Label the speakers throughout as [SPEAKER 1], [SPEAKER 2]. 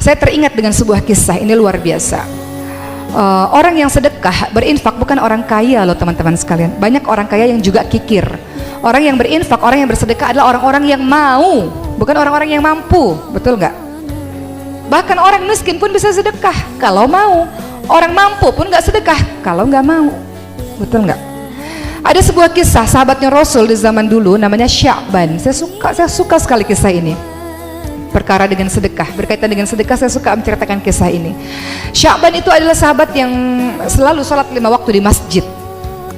[SPEAKER 1] Saya teringat dengan sebuah kisah, ini luar biasa. Orang yang sedekah, berinfak bukan orang kaya loh teman-teman sekalian. Banyak orang kaya yang juga kikir. Orang yang berinfak, orang yang bersedekah adalah orang-orang yang mau, bukan orang-orang yang mampu. Betul nggak? Bahkan orang miskin pun bisa sedekah kalau mau. Orang mampu pun nggak sedekah kalau nggak mau. Betul nggak? Ada sebuah kisah sahabatnya Rasul di zaman dulu, namanya Sya'ban. Saya suka sekali kisah ini. Perkara dengan sedekah, berkaitan dengan sedekah, saya suka menceritakan kisah ini. Sya'ban itu adalah sahabat yang selalu sholat 5 waktu di masjid.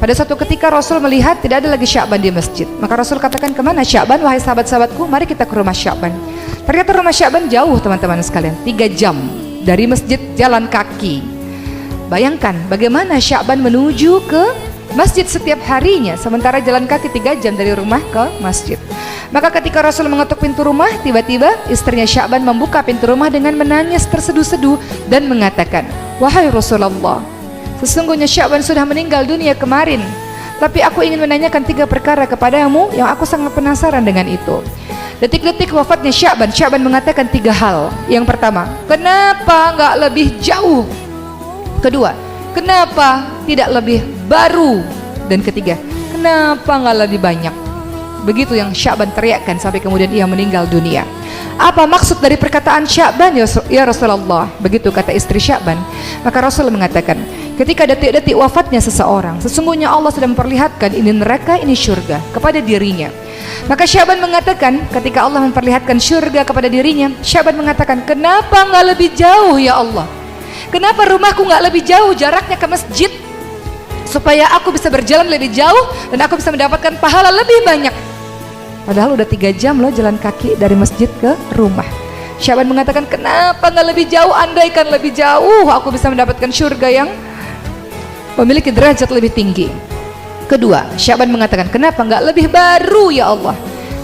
[SPEAKER 1] Pada suatu ketika Rasul melihat tidak ada lagi Sya'ban di masjid, maka Rasul katakan, kemana Sya'ban wahai sahabat-sahabatku, mari kita ke rumah Sya'ban. Ternyata rumah Sya'ban jauh teman-teman sekalian, 3 jam dari masjid jalan kaki. Bayangkan bagaimana Sya'ban menuju ke masjid setiap harinya, sementara jalan kaki 3 jam dari rumah ke masjid. Maka ketika Rasul mengetuk pintu rumah, tiba-tiba istrinya Sya'ban membuka pintu rumah dengan menangis terseduh-seduh dan mengatakan, wahai Rasulullah, sesungguhnya Sya'ban sudah meninggal dunia kemarin, tapi aku ingin menanyakan 3 perkara kepadamu yang aku sangat penasaran dengan itu. Detik-detik wafatnya Sya'ban, Sya'ban mengatakan 3 hal. Yang pertama, kenapa nggak lebih jauh? Kedua, kenapa tidak lebih baru? Dan ketiga, kenapa nggak lebih banyak? Begitu yang Sya'ban teriakkan sampai kemudian ia meninggal dunia. Apa maksud dari perkataan Sya'ban ya Rasulullah? Begitu kata istri Sya'ban. Maka Rasul mengatakan, ketika detik-detik wafatnya seseorang, sesungguhnya Allah sedang memperlihatkan ini neraka, ini syurga kepada dirinya. Maka Sya'ban mengatakan, ketika Allah memperlihatkan syurga kepada dirinya, Sya'ban mengatakan, kenapa nggak lebih jauh ya Allah? Kenapa rumahku nggak lebih jauh jaraknya ke masjid, supaya aku bisa berjalan lebih jauh dan aku bisa mendapatkan pahala lebih banyak? Padahal udah 3 jam loh jalan kaki dari masjid ke rumah. Sya'ban mengatakan, kenapa nggak lebih jauh? Andaikan lebih jauh aku bisa mendapatkan surga yang memiliki derajat lebih tinggi. Kedua, Sya'ban mengatakan, kenapa nggak lebih baru ya Allah?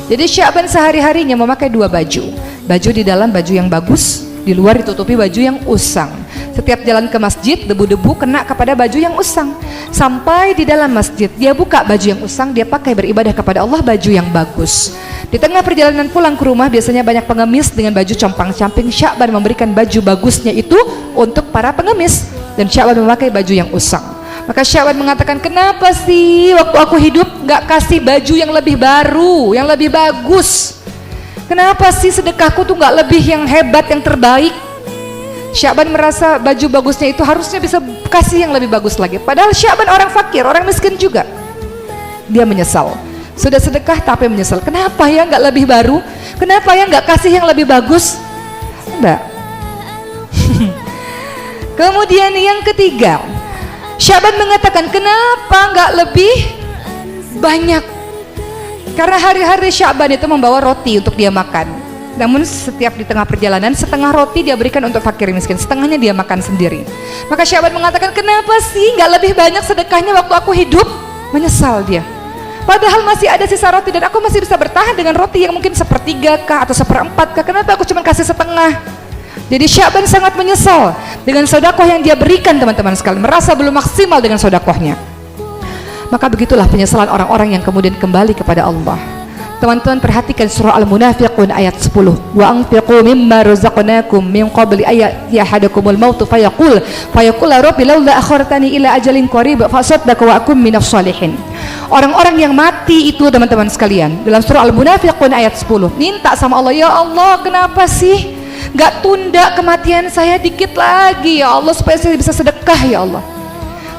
[SPEAKER 1] Jadi Sya'ban sehari-harinya memakai 2 baju. Baju di dalam baju yang bagus, di luar ditutupi baju yang usang. Setiap jalan ke masjid, debu-debu kena kepada baju yang usang. Sampai di dalam masjid, dia buka baju yang usang, dia pakai beribadah kepada Allah baju yang bagus. Di tengah perjalanan pulang ke rumah, biasanya banyak pengemis dengan baju compang-camping. Sya'ban memberikan baju bagusnya itu untuk para pengemis, dan Sya'ban memakai baju yang usang. Maka Sya'ban mengatakan, kenapa sih waktu aku hidup gak kasih baju yang lebih baru, yang lebih bagus? Kenapa sih sedekahku tuh gak lebih yang hebat, yang terbaik? Sya'ban merasa baju bagusnya itu harusnya bisa kasih yang lebih bagus lagi. Padahal Sya'ban orang fakir, orang miskin juga. Dia menyesal. Sudah sedekah tapi menyesal. Kenapa ya nggak lebih baru? Kenapa ya nggak kasih yang lebih bagus? Enggak. Kemudian yang ketiga, Sya'ban mengatakan, kenapa nggak lebih banyak? Karena hari-hari Sya'ban itu membawa roti untuk dia makan. Namun setiap di tengah perjalanan, setengah roti dia berikan untuk fakir miskin, setengahnya dia makan sendiri. Maka Sya'ban mengatakan, kenapa sih nggak lebih banyak sedekahnya waktu aku hidup? Menyesal dia. Padahal masih ada sisa roti dan aku masih bisa bertahan dengan roti yang mungkin 1/3 kah atau 1/4 kah? Kenapa aku cuma kasih setengah? Jadi Sya'ban sangat menyesal dengan sedekah yang dia berikan teman-teman sekalian, merasa belum maksimal dengan sedekahnya. Maka begitulah penyesalan orang-orang yang kemudian kembali kepada Allah. Teman-teman perhatikan surah Al-Munafiqun ayat 10. Wa anfiqu mimma razaqnakum min qabli ayati ahadakumul maut fayaqul rabbi laula akhartani ila ajalin qarib fa asaddaqu wa akum minas shalihin. Orang-orang yang mati itu teman-teman sekalian, dalam surah Al-Munafiqun ayat 10, minta sama Allah, ya Allah, kenapa sih enggak tunda kematian saya dikit lagi ya Allah, supaya saya bisa sedekah ya Allah.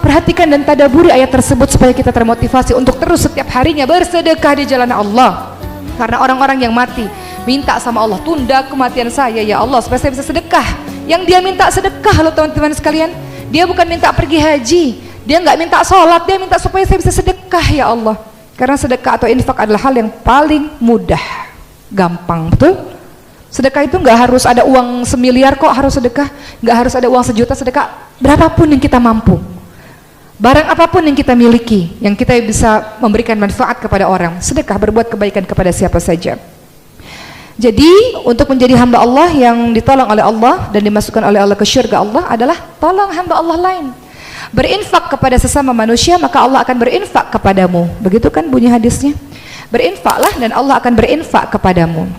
[SPEAKER 1] Perhatikan dan tadaburi ayat tersebut supaya kita termotivasi untuk terus setiap harinya bersedekah di jalan Allah. Karena orang-orang yang mati minta sama Allah, tunda kematian saya ya Allah supaya saya bisa sedekah. Yang dia minta sedekah loh teman-teman sekalian, dia bukan minta pergi haji, dia nggak minta sholat, dia minta supaya saya bisa sedekah ya Allah. Karena sedekah atau infak adalah hal yang paling mudah, gampang, betul? Sedekah itu nggak harus ada uang 1 miliar kok harus sedekah, nggak harus ada uang 1 juta sedekah, berapapun yang kita mampu. Barang apapun yang kita miliki, yang kita bisa memberikan manfaat kepada orang, sedekah, berbuat kebaikan kepada siapa saja. Jadi untuk menjadi hamba Allah yang ditolong oleh Allah dan dimasukkan oleh Allah ke syurga Allah adalah tolong hamba Allah lain. Berinfak kepada sesama manusia, maka Allah akan berinfak kepadamu. Begitu kan bunyi hadisnya? Berinfaklah dan Allah akan berinfak kepadamu.